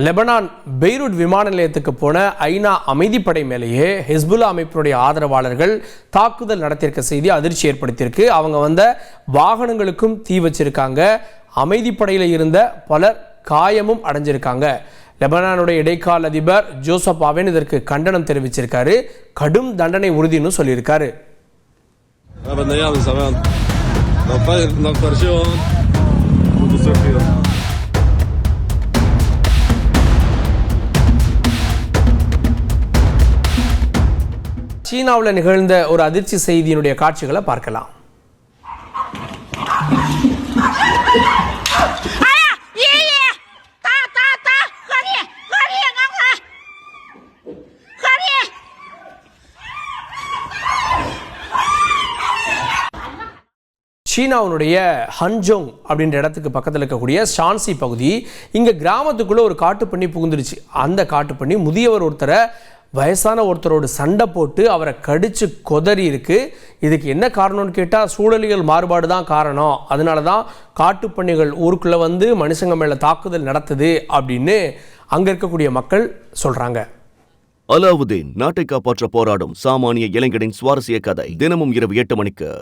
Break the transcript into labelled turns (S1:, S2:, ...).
S1: Lebanon Beirut விமான நிலையத்துக்கு போன ஐநா அமைதிப்படை மேலேயே ஹிஸ்புல்லா அமைப்பினுடைய ஆதரவாளர்கள் தாக்குதல் நடத்தியிருக்க செய்தி அதிர்ச்சி ஏற்படுத்தியிருக்கு. அவங்க வந்த வாகனங்களுக்கும் தீ வச்சிருக்காங்க. அமைதிப்படையில் இருந்த பலர் காயமும் அடைஞ்சிருக்காங்க. லெபனானுடைய இடைக்கால அதிபர் ஜோசப் ஆவென் இதற்கு கண்டனம் தெரிவிச்சிருக்காரு. கடும் தண்டனை உறுதினு சொல்லியிருக்காரு. சீனாவில் நிகழ்ந்த ஒரு அதிர்ச்சி செய்தியினுடைய காட்சிகளை பார்க்கலாம். சீனாவுடைய ஹன்ஜோங் அப்படின்ற இடத்துக்கு பக்கத்தில் இருக்கக்கூடிய ஷான்சி பகுதி, இங்கே கிராமத்துக்குள்ளே ஒரு காட்டுப்பண்ணி புகுந்துருச்சு. அந்த காட்டுப்பண்ணி முதியவர் ஒருத்தரை வயசான ஒருத்தரோடு சண்டை போட்டு அவரை கடிச்சு கொதறி இருக்கு. இதுக்கு என்ன காரணம்னு கேட்டால் சூழலியல் மாறுபாடு தான் காரணம். அதனால தான் காட்டுப்பண்ணிகள் ஊருக்குள்ளே வந்து மனுஷங்க மேலே தாக்குதல் நடத்துது அப்படின்னு அங்கே இருக்கக்கூடிய மக்கள் சொல்கிறாங்க.
S2: அலாவுதீன் நாட்டை காப்பாற்ற போராடும் சாமானிய இளைஞரின் சுவாரஸ்ய கதை தினமும் இரவு 8 மணிக்கு.